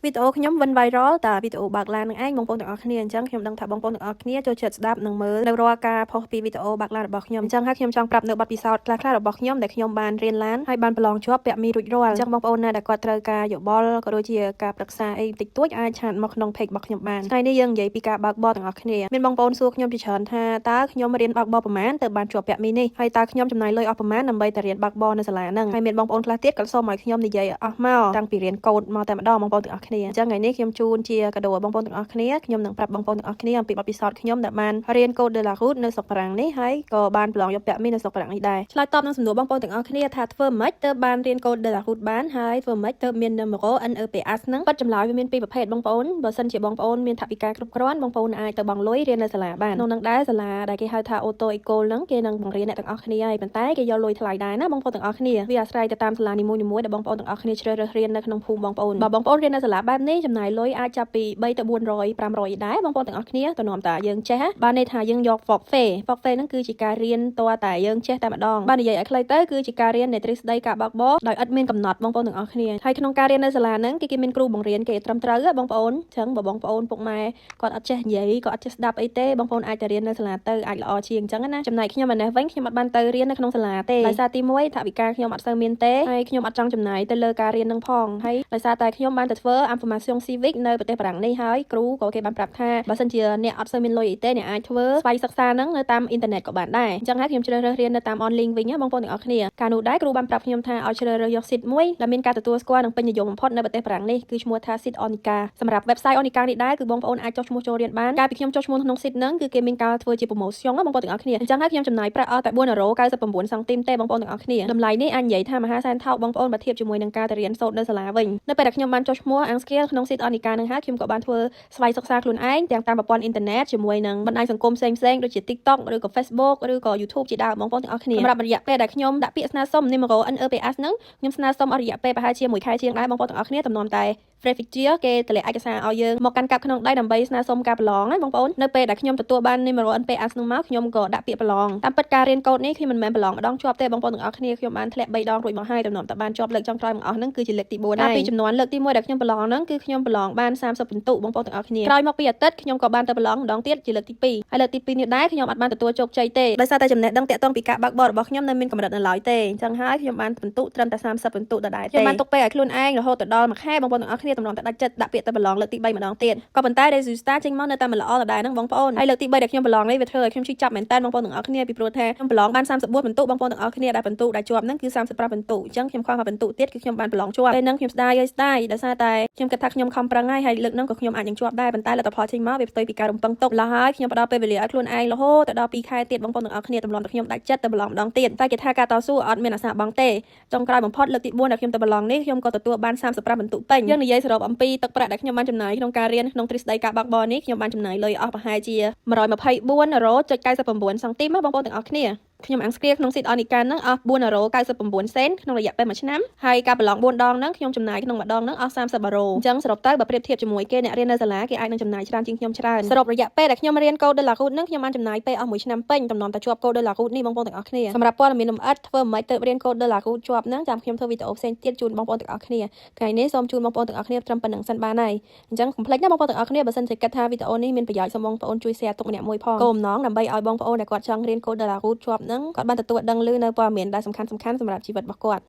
វីដេអូខ្ញុំវិញ viral តែវីដេអូបើកឡាននឹងឯងបងប្អូនទាំងអស់គ្នាអញ្ចឹងខ្ញុំដឹងថាបងប្អូនទាំងអស់គ្នាចូលចិត្តស្ដាប់និងមើលនៅរាល់ការផុសពីវីដេអូបើកឡានរបស់ខ្ញុំអញ្ចឹងហើយខ្ញុំចង់ប្រាប់នៅបទពិសោធន៍ខ្លះៗរបស់ខ្ញុំដែលខ្ញុំបានរៀនឡានហើយបានប្រឡងជាប់ពាក់មីរួចរាល់អញ្ចឹងបងប្អូនណាដែលគាត់ត្រូវការយោបល់ក៏ដូចជាការប្រឹក្សាអីបន្តិចតួចអាចឆាតមកក្នុង page របស់ខ្ញុំបានថ្ងៃនេះយើងនិយាយពីការបើកបរទាំងអស់គ្នាមានបងប្អូនសួរខ្ញុំជាច្រើនថាតើខ្ញុំរៀនបើកបរប្រមាណទៅបានជាប់ពាក់មីនេះហើយតើខ្ញុំចំណាយលុយអស់ប្រមាណដើម្បីតែរៀនបើកបរនៅសាលាហ្នឹងហើយមានបងប្អូនខ្លះទៀតក៏សូមឲ្យខ្ញុំនិយាយអស់មកតាំងពីរៀនកូដមកតែម្ដងបងប្អូនទាំងអស់គ្នាអញ្ចឹងថ្ងៃនេះខ្ញុំជូនជាកាដូបងប្អូនទាំងអស់គ្នាខ្ញុំនឹងប្រាប់បងប្អូនទាំងអស់គ្នាអំពីបទពិសោធន៍ខ្ញុំដែលបានរៀនកូដ de la route នៅស្រុកបារាំងនេះហើយក៏បានប្រឡងយកពាក់មីនៅស្រុកបារាំងនេះដែរឆ្លើយតបនឹងសំណួរបងប្អូនទាំងអស់គ្នាថាធ្វើម៉េចទើបបានរៀនកូដ de la route បានហើយធ្វើម៉េចទើបមាននូមេរ៉ូ NEPS ហ្នឹងប៉ាត់ចម្លើយវាមានពីរប្រភេទបងប្អូនបើសិនជាបងប្អូនមានថវិកាគ្រប់គ្រាន់បងប្អូនអាចទៅបង់លុយរៀននៅសាលាបានក្នុងនឹងដែរសាលាដែលគេហៅថា Auto Ecole ហ្នឹងគេនឹងបង្រៀនអ្នកទាំងអស់គ្នាហើយប៉ុន្តែគេយកលុយថ្លៃដែរណាបងប្អូនទាំងអស់គ្នាវាអាស្រ័យទៅតាមសាលានីមួយៗដែលបងប្អូនទាំងអស់គ្នាជ្រើសរើសរៀននៅក្នុងភូមិបងប្អូនបើបងប្អូនរៀននៅសាលាបែបនេះចំណាយលុយអាចចាប់ពី3ទៅ400 500ដែរបងប្អូនទាំងអស់គ្នាទៅនាំតាយើងចេះបានន័យថាយើងយក forfait ហ្នឹងគឺជាការរៀនតើតែយើងចេះតែម្ដងបាននិយាយឲ្យខ្លីទៅគឺជាការរៀននៃទ្រឹស្ដីការបើកបរដោយឥតមានកំណត់បងប្អូនទាំងអស់គ្នាហើយក្នុងការរៀននៅសាលាហ្នឹងគេមានគ្រូបង្រៀនគេត្រឹមត្រូវបងប្អូនអញ្ចឹងបើបងប្អូនពុកម៉ែគាត់អត់ចេះនិយាយក៏អត់ចេះស្ដាប់អីទេបងប្អូនអាចទៅរៀននៅសាលាទៅអាចល្អជាងអញ្ចឹងណាចំណែកខ្ញុំឯនេះវិញខ្ញុំអត់បានទៅរៀននៅក្នុងសាលាទេដោយសារទី1ថវិកាខ្ញុំអត់សូវមានទេហើយខ្ញុំអត់ចង់ចំណាយទៅលើការរៀននឹងផងហើយដោយសារតែខ្ញុំបានទៅធ្វើ information civic នៅប្រទេសបារាំងនេះហើយគ្រូក៏គេបានប្រាប់ថាបើសិនជាអ្នកអត់សូវមានលុយអីទេអ្នកអាចធ្វើស្វ័យសិក្សាហ្នឹងនៅតាមអ៊ីនធឺណិតក៏បានដែរអញ្ចឹងហើយខ្ញុំជ្រើសរើសរៀននៅតាម online វិញបងប្អូនទាំងអស់គ្នាកាលនោះដែរគ្រូបានប្រាប់ខ្ញុំថាឲ្យជ្រើសរើសយក seat មួយដែលមានការទទួលស្គាល់និងពេញនិយមបំផុតនៅប្រទេសបារាំងនេះគឺឈ្មោះថា seat Onica សម្រាប់ website Onica នេះដែរគឺបងប្អូនអាចចុះឈ្មោះចូលរៀនបានកាលពីខ្ញុំចុះឈ្មោះក្នុង seat ហ្នឹងគឺគេមានការធ្វើជា promotion បងប្អូនទាំងអស់គ្នាអញ្ចឹងហើយខ្ញុំចំណាយប្រាក់អស់តែ4.99 សង់ទីមទេបងប្អូនទាំងអស់គ្នាតម្លៃនេះអាចនិយាយថាមហាសែនថោកបងប្អូនបើធៀបជាមួយនឹងការទៅរៀនសូត្រនៅសាលាវិញនៅពេលដែលខ្ញុំបានចុះឈ្មោះ Angskill ក្នុង seat Onica ហ្នឹងហើយខ្ញុំក៏បានធ្វើស្វ័យសិក្សាខ្លួនឯងទាំងតាមប្រព័ន្ធអ៊ីនធឺណិតជាមួយនឹងបណ្ដាញសង្គមផ្សេងៗដូចជា TikTok ឬក៏ Facebook ឬក៏ YouTube ជាដើមបងប្អូនទាំងអស់គ្នាសម្រាប់រយៈពេលដែលខ្ញុំដាក់ពាក្យស្នើសុំនីមេរ៉ូ NEPS ហ្នឹងខ្ញុំស្នើសុំអស់រយៈពេលប្រហែលជា1ខែជាងដែរបងប្អូនទាំងអស់គ្នាទំនំតែ Prefecture គេតម្លែងឯកសារឲ្យយើងមកកាន់កាប់ក្នុងដៃដើម្បីស្នើសុំការប្រឡងណាបងប្អូននៅពេលដែលខ្ញុំទទួលបាននីមេរ៉ូ NPS នោះមកខ្ញុំក៏ដាក់ពាក្យប្រឡងតាមពិតការរៀនកូដនេះខ្ញុំមិនមែនប្រឡងម្ដងជាប់ទេបងប្អូនទាំងអស់គ្នាខ្ញុំបានធ្លាក់3ដងរួចមកហើយទំនំតែបានជាប់លើកចុងក្រោយមកអស់ហ្នឹងគឺជាលើកទី4ហើយពីចំនួនលើកទី1ដែលខ្ញុំប្រឡងហ្នឹងគឺខ្ញុំប្រឡងបាន30ពិន្ទុបងប្អូនទាំងអស់គ្នាក្រោយមកពីអាទិត្យខ្ញុំក៏បានទៅប្រឡងម្ដងទៀតជាលើកទី2ហើយលើកទី2នេះដែរខ្ញុំអត់បានទទួលជោគជ័យទេដោយសារតែចំណេះដឹងតាក់ទងពីការបើកបររបស់ខ្ញុំនៅមានកម្រិតនៅឡើយទេអញ្ចឹងហើយខ្ញុំបានពិន្ទុត្រឹមតែ30ពិន្ទុដដែលទេខ្ញុំបានទុកពេលឲ្យខ្លួនឯងរហូតទៅដល់1ខែបងប្អូនទាំងអស់គ្នាទំនំតែដាច់ចិត្តដាក់ពាក្យទៅប្រឡងលើកទី3ម្ដងទៀតក៏ប៉ុន្តែ Resulta ចេញមកនៅតែមិនល្អដដែលហ្នឹងបងប្អូនហើយលើកទី3ដែលខ្ញុំប្រឡងនេះវាធ្វើឲ្យខ្ញុំឈឺចាប់មែនតើបងប្អូនទាំងអស់គ្នាពីព្រោះថាខ្ញុំប្រឡងបាន34ពិន្ទុបងប្អូនទាំងអស់គ្នាដែលពិន្ទុដែលជាប់ហ្នឹងគឺ35ពិន្ទុអញ្ចឹងខ្ញុំខំមកពិន្ទុទៀតគឺខ្ញុំបានប្រឡងជាប់ពេលហ្នឹងខ្ញុំស្ដាយដោយសារតែខ្ញុំគិតថាខ្ញុំខំប្រឹងហើយលើកហ្នឹងក៏ខ្ញុំអាចនឹងជាប់ដែរប៉ុន្តែលទ្ធផលចេញមកវាផ្ទុយពីការរំពឹងទុកឡើយខ្ញុំផ្ដល់ពេលវេលាឲ្យខ្លួនឯងរហូតដល់2ខែទៀតបងប្អូនទាំងអស់គ្នាទម្លាប់តែខ្ញុំដាច់ចិត្តទៅប្រឡងម្ដងទៀតតែគេថាការតស៊ូអត់មានអាសាបង់ទេចុងក្រោយបំផុតលើកទី4ដែលខ្ញុំទៅប្រឡងនេះខ្ញុំក៏ទទួលបាន35ពិន្ទុពេញយើងនិយាយសរុបអំពីទឹកប្រាក់ដែលខ្ញុំបានចំណាយក្នុងការរៀនក្នុងទ្រឹស្ដីការបើកបរនេះខ្ញុំបានចំណាយលុយអស់ប្រហែលជា124.99សង់ទីមបងប្អូនទាំងអស់គ្នាខ្ញុំអាំងស្គ្រៀលក្នុង seat Onica ហ្នឹងអស់4.99 សេនក្នុងរយៈពេល1ឆ្នាំហើយការប្រឡង4ដងហ្នឹងខ្ញុំចំណាយក្នុងម្ដងហ្នឹងអស់30បារ៉ូអញ្ចឹងសរុបទៅបើប្រៀបធៀបជាមួយគេអ្នករៀននៅសាលាគេអាចនឹងចំណាយច្រើនជាងខ្ញុំច្រើនសរុបរយៈពេលដែលខ្ញុំរៀនកូដ de la route ហ្នឹងខ្ញុំបានចំណាយពេលអស់1ឆ្នាំពេញតំណតែជាប់កូដ de la route នេះបងប្អូនទាំងអស់គ្នាសម្រាប់ព័ត៌មានលម្អិតធ្វើមិនទៅរៀនកូដ de la route ជាប់ហ្នឹងចាំខ្ញុំធ្វើវីដេអូផ្សេងទៀតជូនបងប្អូនទាំងអស់គ្នាថ្ងៃនេះសូមជូនបងប្អូនទាំងអស់គ្នាត្រឹមប៉ុណ្្នឹងសិនបានហើយអញ្ចឹងកុំភ្លេចណាបងប្អូនទាំងអស់គ្នាបើសិនជាគិតថាវីដេអូនេះមានប្រយោជន៍សូមបងប្អូនជួយ share ទុកម្នាក់មួយផងគោលបំណងដើម្បីឲ្យបងប្អូនដែលគាត់ចង់រៀនកូដ de la route ជាប់ហ្នឹងគាត់បានទទួលដឹងឮនៅព័ត៌មានដែលសំខាន់ៗសម្រាប់ជីវិតរបស់គាត់